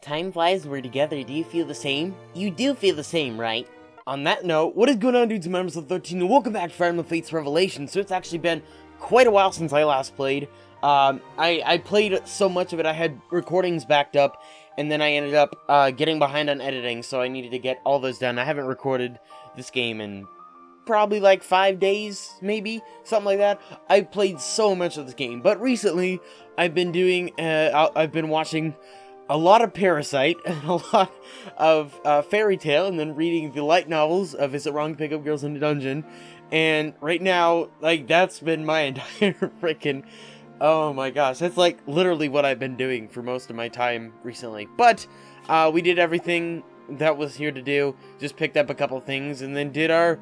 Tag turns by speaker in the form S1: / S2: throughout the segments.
S1: Time flies when we're together. Do you feel the same? You do feel the same, right? On that note, what is going on, dudes and members of 13, and welcome back to Fire Emblem Fates Revelation. So it's actually been quite a while since I last played. I played so much of it, I had recordings backed up, and then I ended up getting behind on editing, so I needed to get all those done. I haven't recorded this game in probably like 5 days, maybe, something like that. I played so much of this game, but recently I've been doing, I've been watching a lot of Parasite, and a lot of Fairy Tail, and then reading the light novels of Is It Wrong to Pick Up Girls in the Dungeon, and right now, like, that's been my entire freaking, oh my gosh, that's like literally what I've been doing for most of my time recently. But, we did everything that was here to do, just picked up a couple things, and then did our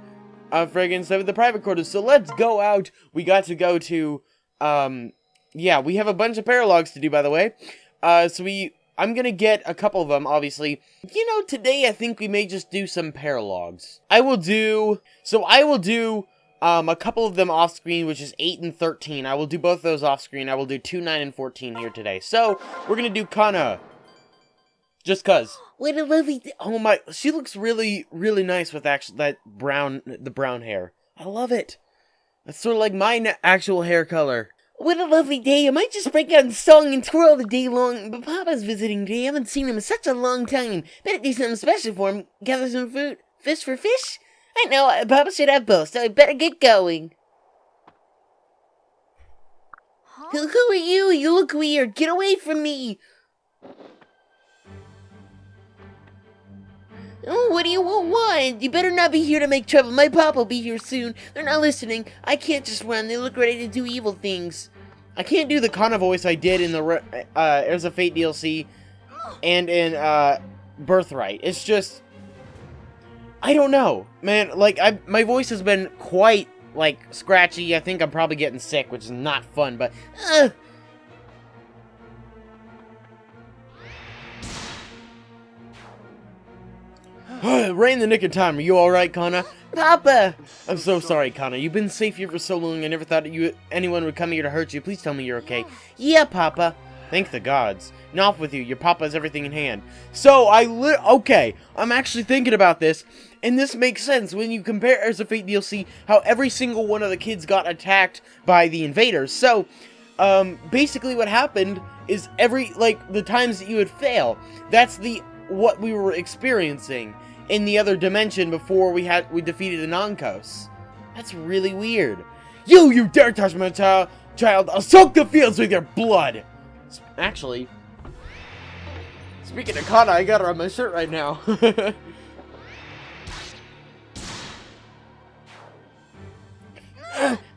S1: friggin' stuff with the private quarters. So let's go out. We got to go to, yeah, we have a bunch of paralogs to do, by the way. I'm gonna get a couple of them, obviously. You know, today I think we may just do some paralogs. I will do a couple of them off screen, which is 8 and 13. I will do both those off screen. I will do 2, 9, and 14 here today. So, we're gonna do Kana. Just cuz. What a lovely, oh my, she looks really, really nice with actually the brown hair. I love it. That's sort of like my actual hair color. What a lovely day. I might just break out in song and twirl the day long, but Papa's visiting today. I haven't seen him in such a long time. Better do something special for him. Gather some food. Fish for fish? I know, Papa should have both, so I better get going. Huh? Who are you? You look weird. Get away from me. Oh, what do you want? You better not be here to make trouble. My papa will be here soon. They're not listening. I can't just run. They look ready to do evil things. I can't do the Kana voice I did in the Heirs of Fate DLC and in Birthright. It's just, I don't know, man. Like, my voice has been quite like scratchy. I think I'm probably getting sick, which is not fun. But right in the nick of time. Are you alright, Kana? Papa! I'm so sorry, Kana. You've been safe here for so long, I never thought anyone would come here to hurt you. Please tell me you're okay. Yeah, Papa. Thank the gods. Now off with you. Your Papa has everything in hand. So, okay. I'm actually thinking about this, and this makes sense when you compare Heirs of Fate DLC, how every single one of the kids got attacked by the invaders. So, basically what happened is the times that you would fail, that's what we were experiencing in the other dimension before we defeated the Nonkos. That's really weird. You dare touch my child! I'll soak the fields with your blood! Actually, speaking of Kana, I got her on my shirt right now.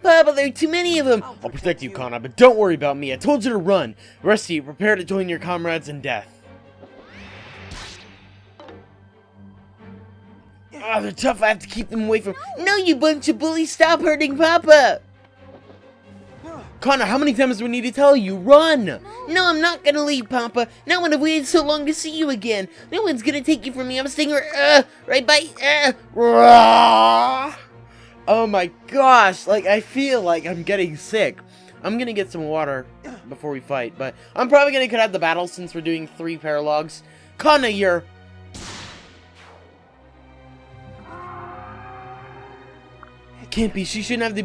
S1: Papa, there are too many of them! I'll protect you, Kana, but don't worry about me. I told you to run. The rest of you, prepare to join your comrades in death. Ah, they're tough. I have to keep them away from... No, you bunch of bullies! Stop hurting Papa! Kana, how many times do we need to tell you? Run! No, I'm not gonna leave, Papa. Not when I've waited so long to see you again. No one's gonna take you from me. I'm staying right by... Oh my gosh! Like, I feel like I'm getting sick. I'm gonna get some water before we fight, but I'm probably gonna cut out the battle since we're doing 3 paralogs. Kana, you're... Can't be. She shouldn't have the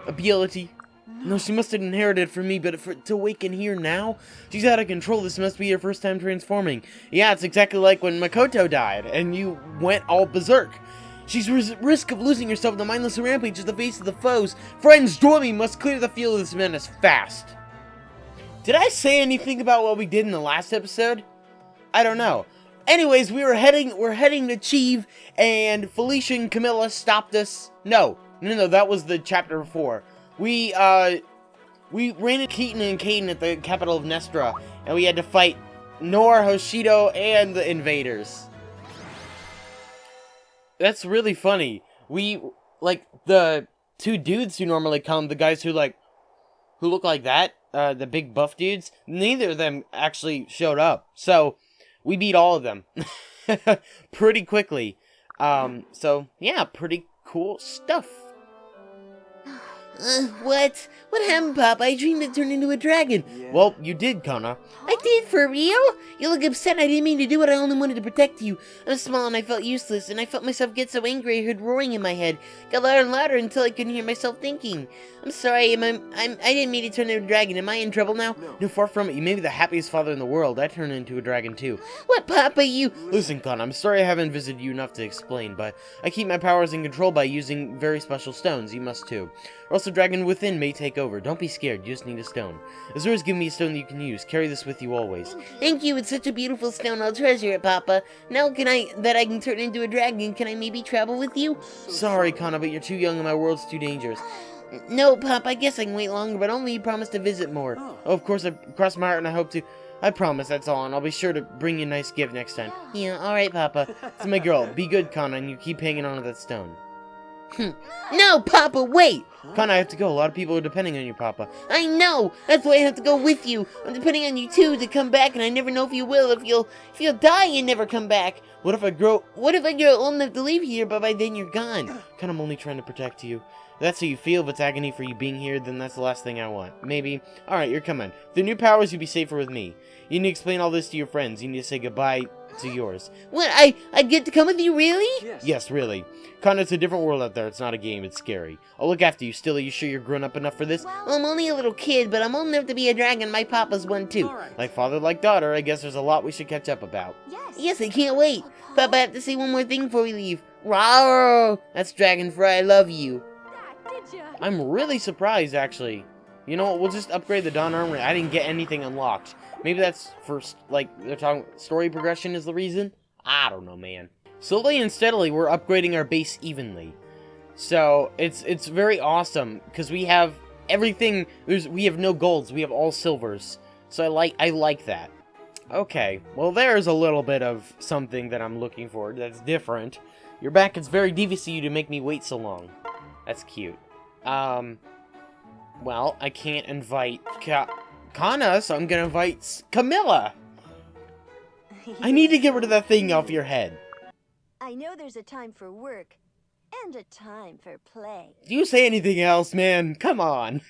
S1: ability. No, she must have inherited it from me, but to awaken here now? She's out of control. This must be her first time transforming. Yeah, it's exactly like when Makoto died, and you went all berserk. She's risk of losing herself in the mindless rampage at the face of the foes. Friends, join me. Must clear the field of this menace fast. Did I say anything about what we did in the last episode? I don't know. Anyways, we're heading to Chieve, and Felicia and Camilla stopped us. No, that was the chapter before. We ran into Keaton and Caden at the capital of Nestra, and we had to fight Nor, Hoshido, and the invaders. That's really funny. The 2 dudes who normally come, the guys who look like that, the big buff dudes, neither of them actually showed up. So, we beat all of them pretty quickly. So, yeah, pretty cool stuff.
S2: What? What happened, Pop? I dreamed I turned into a dragon.
S3: Yeah.
S1: Well, you did, Kana.
S2: I did, for real? You look upset. I didn't mean to do it. I only wanted to protect you. I'm small and I felt useless, and I felt myself get so angry I heard roaring in my head. Got louder and louder until I couldn't hear myself thinking. I'm sorry, I didn't mean to turn into a dragon. Am I in trouble now?
S1: No, far from it. You may be the happiest father in the world. I turned into a dragon, too.
S2: What, Papa, you...
S1: Listen, Kana, I'm sorry I haven't visited you enough to explain, but I keep my powers in control by using very special stones. You must, too. Or else the dragon within may take over. Don't be scared. You just need a stone. Azura's given me a stone that you can use. Carry this with you always.
S2: Thank you, it's such a beautiful stone. I'll treasure it, Papa. Now that I can turn into a dragon, can I maybe travel with you?
S1: Sorry, Kana, but you're too young and my world's too dangerous.
S2: No, Pop, I guess I can wait longer, but only you promise to visit more.
S1: Oh, of course, I crossed my heart and I hope to. I promise, that's all, and I'll be sure to bring you a nice gift next time.
S2: Yeah, alright, Papa.
S1: So, my girl, be good, Kana, and you keep hanging on to that stone.
S2: No, Papa, wait!
S1: Kana, I have to go. A lot of people are depending on you, Papa.
S2: I know! That's why I have to go with you. I'm depending on you, too, to come back, and I never know if you will. If you'll die and never come back.
S1: What if I grow
S2: old enough to leave here, but by then you're gone?
S1: Kana, I'm only trying to protect you. If that's how you feel, if it's agony for you being here, then that's the last thing I want. Maybe. Alright, you're coming. With the new powers, you'll be safer with me. You need to explain all this to your friends. You need to say goodbye to yours.
S2: What, I get to come with you, really?
S1: Yes, really. Kana, it's a different world out there. It's not a game, it's scary. I'll look after you. Still, are you sure you're grown up enough for this?
S2: Well, I'm only a little kid, but I'm old enough to be a dragon. My papa's one, too.
S1: Like father, like daughter, I guess there's a lot we should catch up about.
S2: Yes, I can't wait. Papa, I have to say one more thing before we leave. Rawr! That's Dragon Fry, I love you.
S1: I'm really surprised, actually. You know what, we'll just upgrade the Dawn Armory. I didn't get anything unlocked. Maybe that's for, like, they're talking story progression is the reason? I don't know, man. Slowly and steadily, we're upgrading our base evenly. So, it's very awesome, because we have everything, we have no golds, we have all silvers. So I like that. Okay, well there's a little bit of something that I'm looking for that's different. You're back, it's very devious of you to make me wait so long. That's cute. Well, I can't invite Kana, so I'm gonna invite Camilla. I need to get rid of that thing off your head.
S4: I know there's a time for work and a time for play.
S1: Do you say anything else, man? Come on.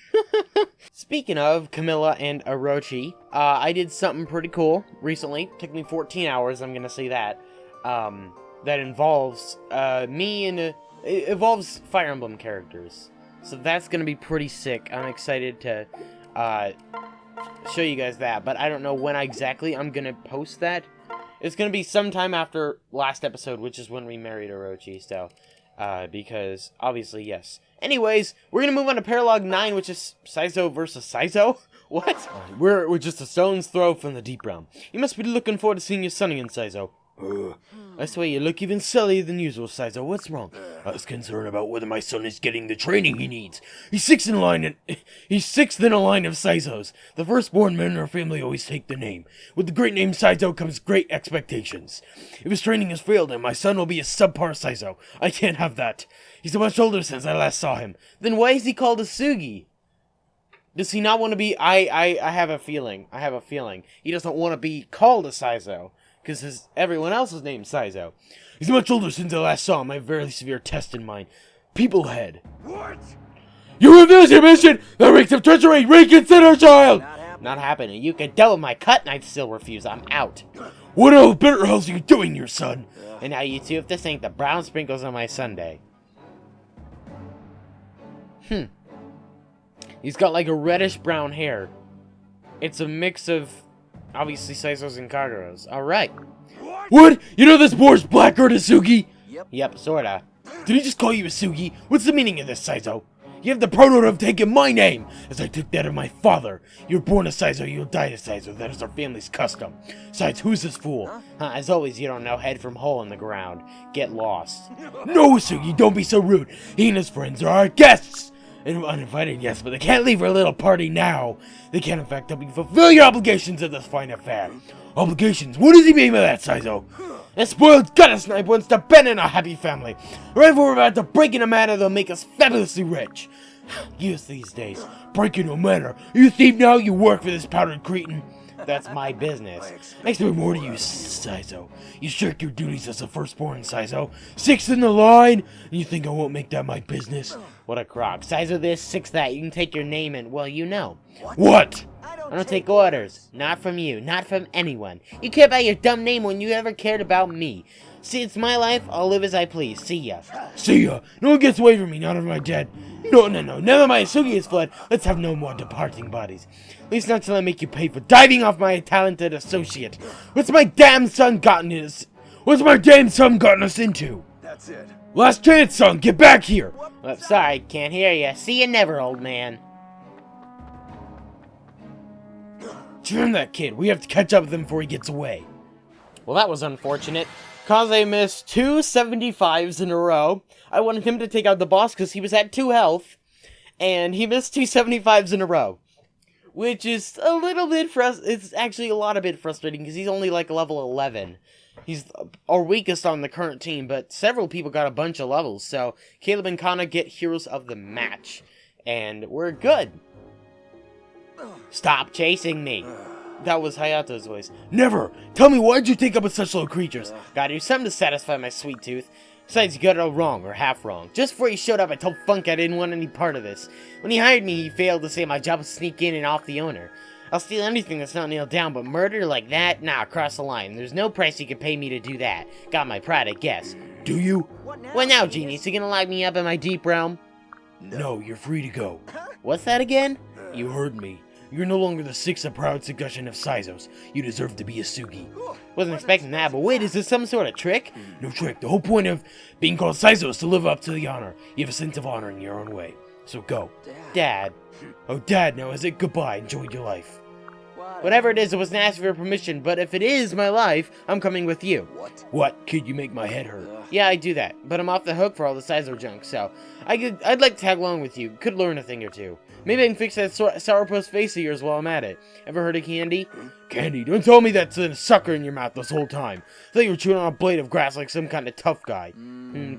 S1: Speaking of Camilla and Orochi, I did something pretty cool recently. Took me 14 hours, I'm gonna say that. That involves me and it involves Fire Emblem characters. So that's gonna be pretty sick. I'm excited to show you guys that, but I don't know when exactly I'm gonna post that. It's gonna be sometime after last episode, which is when we married Orochi, so, because, obviously, yes. Anyways, we're gonna move on to Paralog 9, which is Saizo versus Saizo? What? We're just a stone's throw from the Deep Realm. You must be looking forward to seeing your son again, Saizo. I swear you look even sillier than usual, Saizo. What's wrong? I was concerned about whether my son is getting the training he needs. He's sixth in a line of Saizos. The firstborn men in our family always take the name. With the great name Saizo comes great expectations. If his training has failed him, my son will be a subpar Saizo. I can't have that. He's much older since I last saw him. Then why is he called Asugi? Does he not want to be... I have a feeling. He doesn't want to be called a Saizo. Because everyone else's name's Saizo. He's much older since I last saw him. I have a very severe test in mind. People head. What? You refuse your mission! The reeks of treachery! Reconsider, child! Not happening. You can tell with my cut and I still refuse. I'm out. What else bitter hell's you doing, your son? And now you two have to thank the brown sprinkles on my sundae. He's got like a reddish brown hair. It's a mix of... obviously, Saizo's and Kagero's. Alright. What? You know this boar's blacker than Asugi? Yep, sorta. Did he just call you Asugi? What's the meaning of this, Saizo? You have the pronoun of taking my name, as I took that of my father. You're born a Saizo, you'll die a Saizo. That is our family's custom. Besides, who's this fool? As always, you don't know, head from hole in the ground. Get lost. No, Asugi, don't be so rude. He and his friends are our guests. And uninvited, yes, but they can't leave our little party now. They can't, in fact, help you fulfill your obligations at this fine affair. Obligations? What does he mean by that, Saizo? That spoiled gutter snipe wants to bend in a happy family. Right before we're about to break in a manner that'll make us fabulously rich. Yes, these days. Break into a manor. You thief now, you work for this powdered cretin. That's my business. I expect more to you, Saizo. You shirk your duties as a firstborn, Saizo. 6th in the line, and you think I won't make that my business? What a crock. Saizo this, 6 that. You can take your name and, well, you know. What?
S2: I don't take orders. Not from you. Not from anyone. You care about your dumb name when you ever cared about me. See, it's my life. I'll live as I please. See ya.
S1: See ya. No one gets away from me, not if I'm dead. No. Now that my Asugi is fled, let's have no more departing bodies. At least not till I make you pay for diving off my talented associate. What's my damn son gotten us into?
S3: That's it.
S1: Last chance, son. Get back here.
S2: Sorry, can't hear ya. See ya never, old man.
S1: Turn that kid. We have to catch up with him before he gets away. Well, that was unfortunate. Kaze missed 2 75s in a row. I wanted him to take out the boss because he was at 2 health. And he missed 2 75s in a row. Which is a little bit it's actually a lot of bit frustrating because he's only like level 11. He's our weakest on the current team, but several people got a bunch of levels. So Caleb and Kana get heroes of the match. And we're good. Stop chasing me. That was Hayato's voice. Never! Tell me, why'd you take up with such little creatures? Gotta do something to satisfy my sweet tooth. Besides, you got it all wrong, or half wrong. Just before he showed up, I told Funk I didn't want any part of this. When he hired me, he failed to say my job was to sneak in and off the owner. I'll steal anything that's not nailed down, but murder like that? Nah, cross the line. There's no price you could pay me to do that. Got my pride, I guess. Do you?
S2: What now, genius? You gonna lock me up in my deep realm?
S1: No, you're free to go.
S2: What's that again?
S1: You heard me. You're no longer the 6th proud suggestion of Saizos. You deserve to be a Sugi.
S2: Wasn't expecting that, but wait, is this some sort of trick?
S1: No trick. The whole point of being called Saizo is to live up to the honor. You have a sense of honor in your own way. So go.
S2: Dad.
S1: Oh, Dad, now is it goodbye? Enjoy your life.
S2: Whatever it is, it wasn't asking for permission, but if it is my life, I'm coming with you.
S1: What? Kid, you make my head hurt.
S2: Yeah, I do that, but I'm off the hook for all the Saizo junk, so I'd like to tag along with you. Could learn a thing or two. Maybe I can fix that sourpuss face of yours while I'm at it. Ever heard of Candy? Candy? Don't tell me that's a sucker in your mouth this whole time. I thought you were chewing on a blade of grass like some kind of tough guy.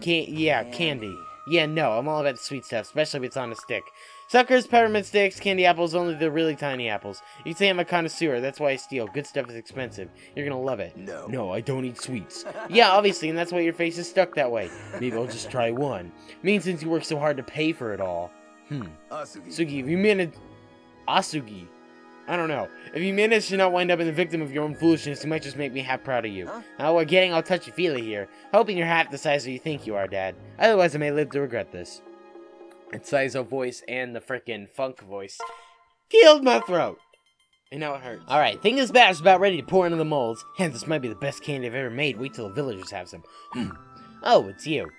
S2: Candy. Yeah, no, I'm all about the sweet stuff, especially if it's on a stick. Suckers, peppermint sticks, candy apples, only the really tiny apples. You can say I'm a connoisseur, that's why I steal. Good stuff is expensive. You're gonna love it.
S1: No, I don't eat sweets.
S2: Yeah, obviously, and that's why your face is stuck that way.
S1: Maybe I'll just try one.
S2: Since you work so hard to pay for it all.
S1: Sugi, if you manage... Asugi. I don't know. If you manage to not wind up in the victim of your own foolishness, you might just make me half proud of you.
S2: Now we're getting all touchy-feely here. Hoping you're half the size that you think you are, Dad. Otherwise, I may live to regret this.
S1: And Saizo voice and the frickin' funk voice killed my throat. And now it hurts.
S2: Alright, thing is bad is about ready to pour into the molds. Hence, this might be the best candy I've ever made. Wait till the villagers have some. Oh, it's you.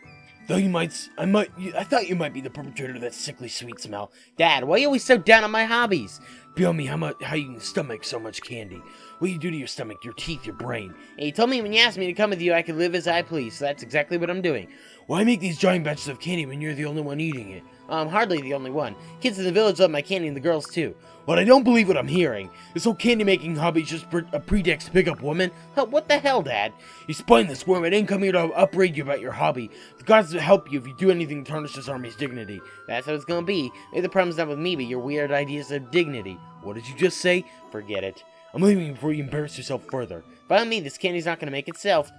S1: Though I thought you might be the perpetrator of that sickly sweet smell.
S2: Dad, why are you always so down on my hobbies?
S1: Tell me how you can stomach so much candy. What do you do to your stomach, your teeth, your brain?
S2: Hey, you told me when you asked me to come with you, I could live as I please, so that's exactly what I'm doing.
S1: Why make these giant batches of candy when you're the only one eating it?
S2: I'm hardly the only one. Kids in the village love my candy and the girls too.
S1: But I don't believe what I'm hearing. This whole candy-making hobby is just a pretext to pick up women.
S2: What the hell, Dad?
S1: You spineless worm, I didn't come here to upbraid you about your hobby. The gods will help you if you do anything to tarnish this army's dignity.
S2: That's how it's gonna be. Maybe the problem's not with me, but your weird ideas of dignity.
S1: What did you just say?
S2: Forget it.
S1: I'm leaving before you embarrass yourself further.
S2: By me, this candy's not gonna make itself.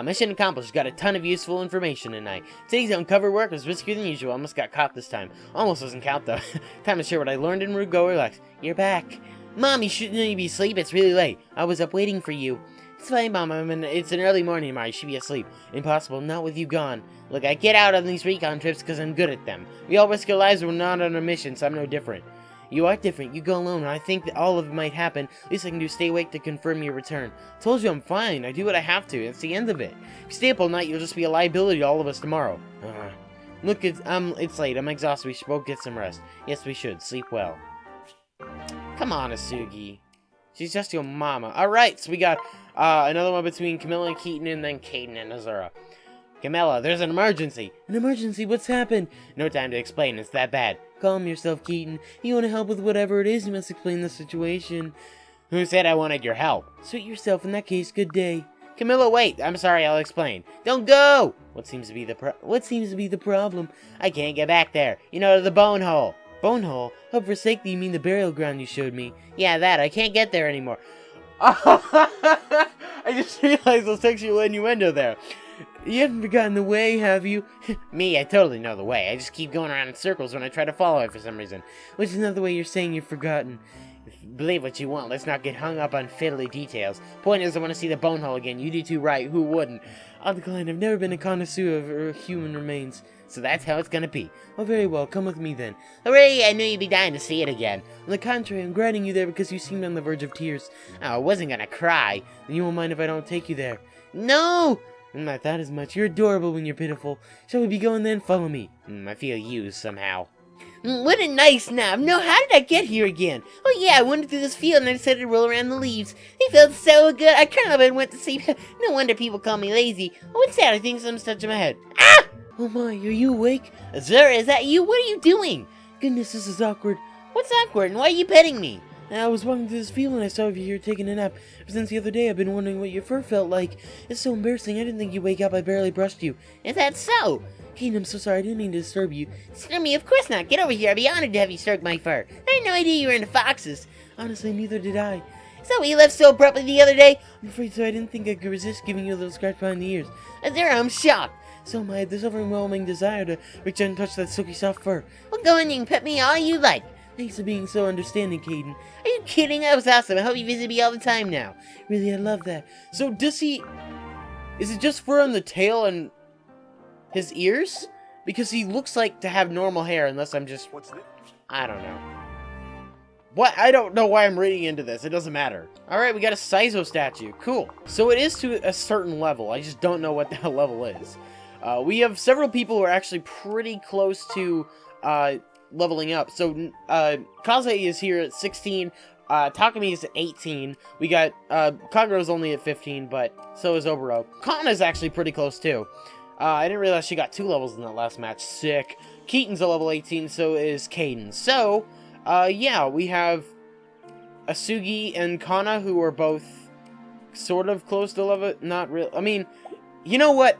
S2: Mission accomplished. Got a ton of useful information tonight. Today's uncover work was riskier than usual. Almost got caught this time. Almost doesn't count though. Time to share what I learned in Rude Go Relax. You're back. Mom, you shouldn't even be asleep. It's really late. I was up waiting for you. It's fine, Mom. It's an early morning tomorrow. You should be asleep. Impossible. Not with you gone. Look, I get out on these recon trips because I'm good at them. We all risk our lives when we're not on a mission, so I'm no different. You are different. You go alone, and I think that all of it might happen. Least I can do is stay awake to confirm your return. Told you I'm fine. I do what I have to. It's the end of it. If you stay up all night, you'll just be a liability to all of us tomorrow. Look, it's late. I'm exhausted. We should both get some rest. Yes, we should. Sleep well. Come on, Asugi. She's just your mama. Alright, so we got another one between Camilla and Keaton, and then Caden and Azura. Camilla, there's an emergency. An emergency? What's happened? No time to explain. It's that bad. Calm yourself, Keaton. You want to help with whatever it is, you must explain the situation. Who said I wanted your help? Suit yourself. In that case, good day. Camilla, wait. I'm sorry. I'll explain. Don't go! What seems to be the problem? I can't get back there. You know, to the Bonehole. Bonehole? Oh, for sake, you mean the burial ground you showed me? Yeah, that. I can't get there anymore.
S1: I just realized the sexual innuendo there. You haven't forgotten the way, have you?
S2: Me, I totally know the way. I just keep going around in circles when I try to follow it for some reason.
S1: Which is another way you're saying you've forgotten.
S2: Believe what you want, let's not get hung up on fiddly details. Point is, I want to see the Bonehole again. You do too right, who wouldn't?
S1: I'll decline, I've never been a connoisseur of human remains.
S2: So that's how it's gonna be.
S1: Oh, very well, come with me then.
S2: Hooray, I knew you'd be dying to see it again.
S1: On the contrary, I'm guiding you there because you seemed on the verge of tears.
S2: Oh, I wasn't gonna cry.
S1: Then you won't mind if I don't take you there.
S2: No!
S1: I thought as much. You're adorable when you're pitiful. Shall we be going then? Follow me.
S2: I feel used somehow.
S3: What a nice knob. No, how did I get here again? Oh yeah, I wandered through this field and I decided to roll around the leaves. They felt so good, I curled up and went to sleep. No wonder people call me lazy. Oh, what's that? I think something's touching my head. Ah!
S1: Oh my, are you awake?
S3: Zara, is that you? What are you doing?
S1: Goodness, this is awkward.
S3: What's awkward and why are you petting me?
S1: I was walking through this field and I saw you here taking a nap. Ever since the other day, I've been wondering what your fur felt like. It's so embarrassing. I didn't think you'd wake up. I barely brushed you.
S3: Is that so?
S1: Kate, I'm so sorry. I didn't mean to disturb you.
S3: Disturb me? Of course not. Get over here. I'd be honored to have you stroke my fur. I had no idea you were into foxes.
S1: Honestly, neither did I.
S3: Is that why you left so abruptly the other day?
S1: I'm afraid so. I didn't think I could resist giving you a little scratch behind the ears.
S3: Zara, I'm shocked.
S1: So am I. I had this overwhelming desire to reach out and touch that silky soft fur.
S3: Well, go in, you can pet me all you like.
S1: Thanks for being so understanding, Caden.
S3: Are you kidding? That was awesome. I hope you visit me all the time now.
S1: Really, I love that. So does he... Is it just fur on the tail and his ears? Because he looks like to have normal hair, unless I'm just... I don't know. What? I don't know why I'm reading into this. It doesn't matter. Alright, we got a Sizo statue. Cool. So it is to a certain level. I just don't know what that level is. We have several people who are actually pretty close to leveling up. So Kaze is here at 16. Takumi is at 18. We got Kagero's only at 15, but so is Oboro. Kana's actually pretty close too. I didn't realize she got 2 levels in that last match. Sick. Keaton's a level 18, so is Caden. So, yeah, we have Asugi and Kana, who are both sort of close to level. Not real. I mean, you know what?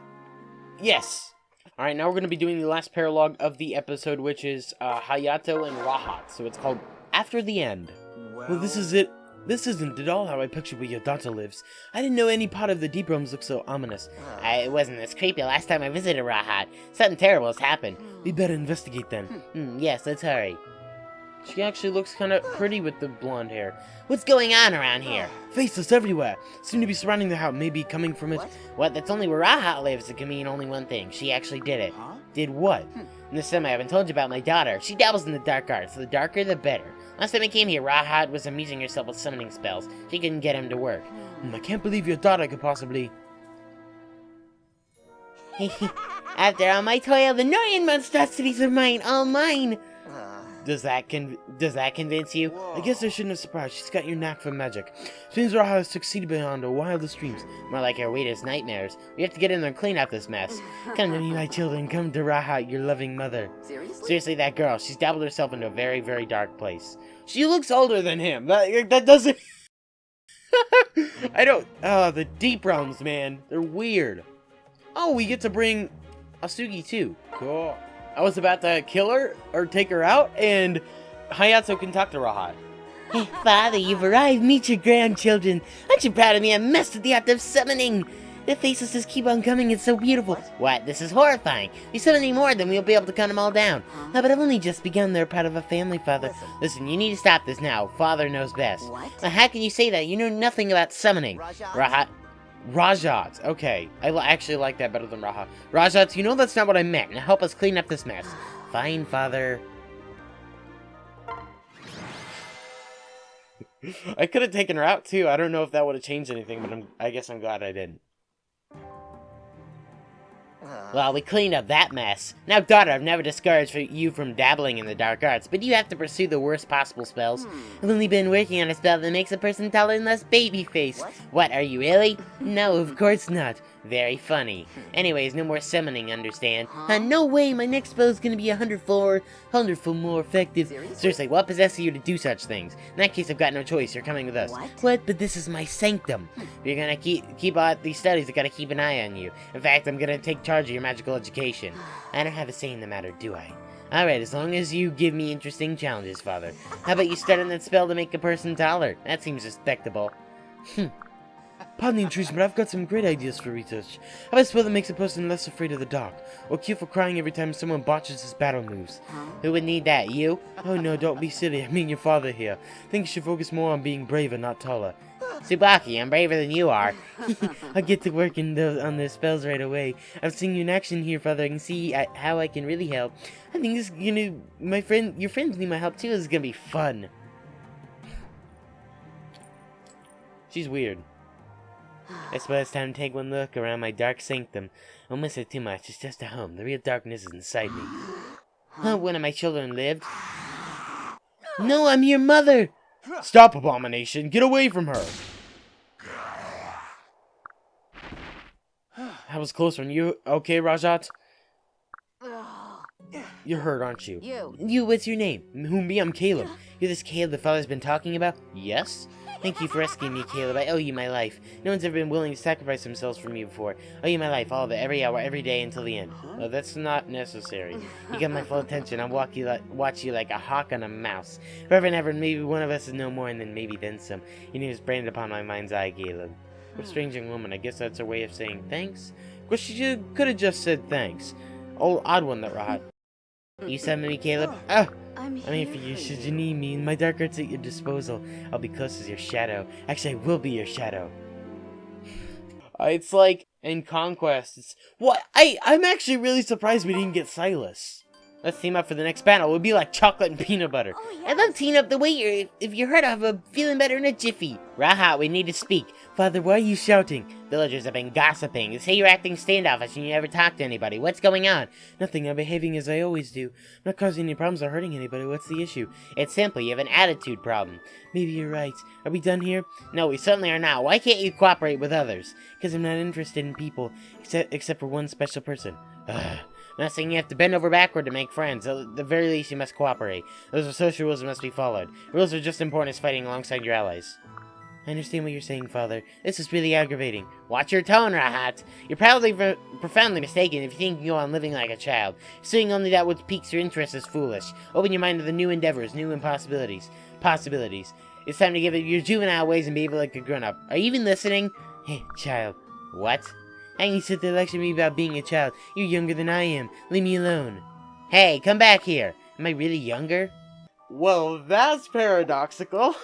S1: Yes. Alright, now we're going to be doing the last paralogue of the episode, which is Hayato and Rahat. So it's called After the End. Well, this is it. This isn't at all how I pictured where your daughter lives. I didn't know any part of the DEEPREALMS looked so ominous.
S3: It wasn't this creepy last time I visited Rahat. Something terrible has happened.
S1: We better investigate then.
S3: Yes, let's hurry.
S1: She actually looks kind of pretty with the blonde hair.
S3: What's going on around here?
S1: Faceless everywhere. Seem to be surrounding the house, maybe coming from it.
S3: What? That's only where Rahat lives. It can mean only one thing. She actually did it.
S1: Did what?
S3: In this time I haven't told you about my daughter. She dabbles in the dark arts. The darker, the better. Last time I came here, Rahat was amusing herself with summoning spells. She couldn't get him to work.
S1: I can't believe your daughter could possibly...
S3: After all my toil, the Norian monstrosities are mine, all mine.
S2: Does that convince you?
S1: I guess I shouldn't have surprised. She's got your knack for magic. Seems Rahat has succeeded beyond her wildest dreams.
S2: More like her weirdest nightmares. We have to get in there and clean up this mess.
S1: Come to me, my children. Come to Rahat, your loving mother.
S2: Seriously, that girl. She's dabbled herself into a very, very dark place.
S1: She looks older than him. That doesn't... I don't... the DEEPREALMS, man. They're weird. Oh, we get to bring Asugi, too. Cool. I was about to kill her, or take her out, and Hayato can talk to Rahat.
S3: Hey, Father, you've arrived. Meet your grandchildren. Aren't you proud of me? I mastered the art of summoning. The faces just keep on coming. It's so beautiful.
S2: What? This is horrifying.
S3: If you summon any more, then we'll be able to cut them all down.
S2: No, but I've only just begun. They're part of a family, Father. Listen, you need to stop this now. Father knows best.
S3: Now, how can you say that? You know nothing about summoning.
S2: Rajat. Okay. I actually like that better than Rahat. Rajat, you know that's not what I meant. Now help us clean up this mess. Fine, Father. I could have taken her out, too. I don't know if that would have changed anything, but I guess I'm glad I didn't. Well, we cleaned up that mess. Now, daughter, I've never discouraged you from dabbling in the dark arts, but you have to pursue the worst possible spells.
S3: I've only been working on a spell that makes a person taller and less baby-faced.
S2: What, are you really?
S3: No, of course not.
S2: Very funny. Anyways, no more summoning, understand?
S3: No way, my next spell is gonna be 100-fold more effective.
S2: Seriously, what possesses you to do such things? In that case, I've got no choice. You're coming with us.
S3: What? But this is my sanctum.
S2: If you're gonna keep out these studies, I gotta keep an eye on you. In fact, I'm gonna take charge of your magical education. I don't have a say in the matter, do I? Alright, as long as you give me interesting challenges, Father. How about you start on that spell to make a person taller? That seems respectable.
S1: Pardon the intrusion, but I've got some great ideas for research. How about a spell that makes a person less afraid of the dark? Or cure for crying every time someone botches his battle moves?
S2: Who would need that, you?
S1: Oh no, don't be silly. I mean your father here. I think you should focus more on being braver, not taller.
S2: Tsubaki, I'm braver than you are.
S1: I'll get to work on those spells right away. I've seen you in action here, Father. I can see how I can really help. I think this, your friends need my help too. This is gonna be fun. She's weird. I suppose it's time to take one look around my dark sanctum. Don't miss it too much. It's just a home. The real darkness is inside me.
S2: Huh, one of my children lived.
S3: No, I'm your mother.
S1: Stop, Abomination! Get away from her! That was close one. You okay, Rajat? You're hurt, aren't you?
S2: You, what's your name?
S1: Who, me? I'm Caleb.
S2: You're this Caleb the father's been talking about?
S1: Yes?
S2: Thank you for rescuing me, Caleb. I owe you my life. No one's ever been willing to sacrifice themselves for me before. I owe you my life, all of it, every hour, every day, until the end.
S1: Oh, that's not necessary.
S2: You got my full attention. I'll watch you like a hawk on a mouse. Forever and ever, maybe one of us is no more, and then some. Your name is branded upon my mind's eye, Caleb.
S1: What a strange young woman. I guess that's her way of saying thanks? Of course, she could have just said thanks. Oh, odd one, that Rahat.
S2: You summoned me, Caleb?
S1: Ah!
S4: I'm
S1: I mean,
S4: here
S1: should
S4: for
S1: you need me, my dark art's at your disposal. I'll be close as your shadow. Actually, I will be your shadow. It's like in Conquest. It's what I'm actually really surprised we didn't get Silas. Let's team up for the next battle. It would be like chocolate and peanut butter.
S4: Oh, yeah.
S3: I'd love to team up the way you're. If you're hurt, I'll have a feeling better in a jiffy.
S2: Rahat, we need to speak.
S1: Father, why are you shouting?
S2: Villagers have been gossiping. They say you're acting standoffish and you never talk to anybody. What's going on?
S1: Nothing. I'm behaving as I always do. I'm not causing any problems or hurting anybody. What's the issue?
S2: It's simple. You have an attitude problem.
S1: Maybe you're right. Are we done here?
S2: No, we certainly are not. Why can't you cooperate with others?
S1: Because I'm not interested in people, except for one special person.
S2: Ugh. I'm not saying you have to bend over backward to make friends. At the very least, you must cooperate. Those are social rules that must be followed. Rules are just as important as fighting alongside your allies.
S1: I understand what you're saying, Father. This is really aggravating.
S2: Watch your tone, Rahat. You're probably profoundly mistaken if you think you go on living like a child. Seeing only that which piques your interest is foolish. Open your mind to the new endeavors, new impossibilities. Possibilities. It's time to give it your juvenile ways and behave like a grown-up. Are you even listening?
S1: Hey, child.
S2: What?
S1: How can you sit there lecturing me about being a child? You're younger than I am. Leave me alone.
S2: Hey, come back here. Am I really younger?
S1: Well, that's paradoxical.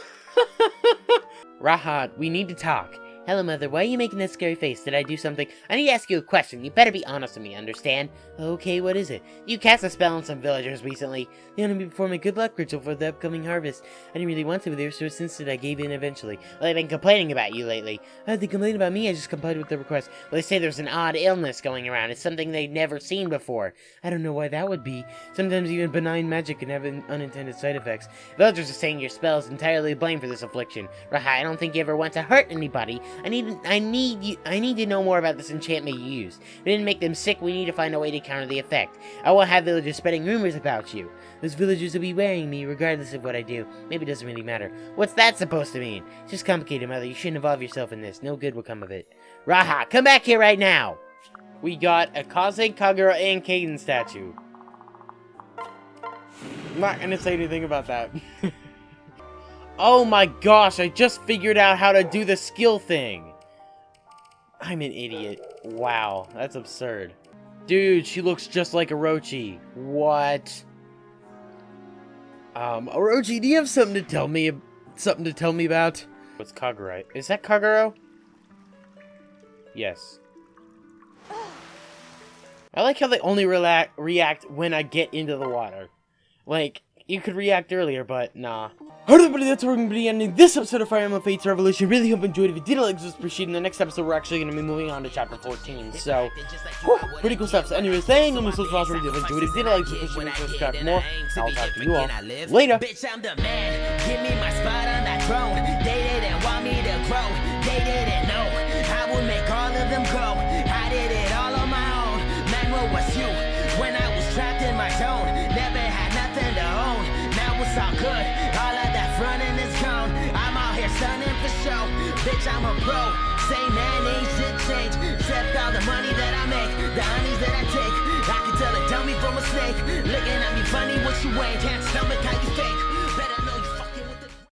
S1: Rahat, we need to talk.
S2: Hello, Mother. Why are you making that scary face? Did I do something? I need to ask you a question. You better be honest with me, understand?
S1: Okay, what is it?
S2: You cast a spell on some villagers recently.
S1: They wanted me to perform a good luck ritual for the upcoming harvest. I didn't really want to, but they were so insistent I gave in eventually.
S2: Well, they've been complaining about you lately.
S1: How'd they complain about me? I just complied with their request.
S2: Well, they say there's an odd illness going around. It's something they've never seen before.
S1: I don't know why that would be. Sometimes even benign magic can have unintended side effects.
S2: Villagers are saying your spell is entirely to blame for this affliction. Rahat, I don't think you ever want to hurt anybody. I need to know more about this enchantment you used. We didn't make them sick. We need to find a way to counter the effect. I won't have villagers spreading rumors about you.
S1: Those villagers will be wearing me regardless of what I do. Maybe it doesn't really matter.
S2: What's that supposed to mean?
S1: It's just complicated, Mother. You shouldn't involve yourself in this. No good will come of it.
S2: Rahat, come back here right now.
S1: We got a Kaze, Kagura, and Kaden statue. I'm not gonna say anything about that. Oh my gosh, I just figured out how to do the skill thing. I'm an idiot. Wow, that's absurd. Dude, she looks just like Orochi. What? Orochi, do you have something to tell me about? What's Kagura? Is that Kaguro? Yes. I like how they only react when I get into the water. Like, you could react earlier, but nah. Alright everybody, that's where we're going to be ending this episode of Fire Emblem Fates Revolution. Really hope you enjoyed it. If you did, like this, appreciate it. In the next episode, we're actually going to be moving on to chapter 14. So, whew, pretty cool stuff. So anyways, thank you so much for watching. If you enjoyed it, if you did, like this, appreciate it. Subscribe for more. I'll talk to you all later.
S5: Bitch, I'm the man. Give me my spot on that throne. They didn't want me to grow. They didn't know. I would make all of them go. I did it all on my own. Man, what was you? When I was trapped in my zone. Never had nothing to own. Now it's all good. All of that frontin' is gone. I'm out here stunning for show. Bitch, I'm a pro. Same man, ain't shit change. Except all the money that I make. The honeys that I take. I can tell a dummy from a snake. mistake. Looking at me funny, what you ain't. Can't stomach how you fake.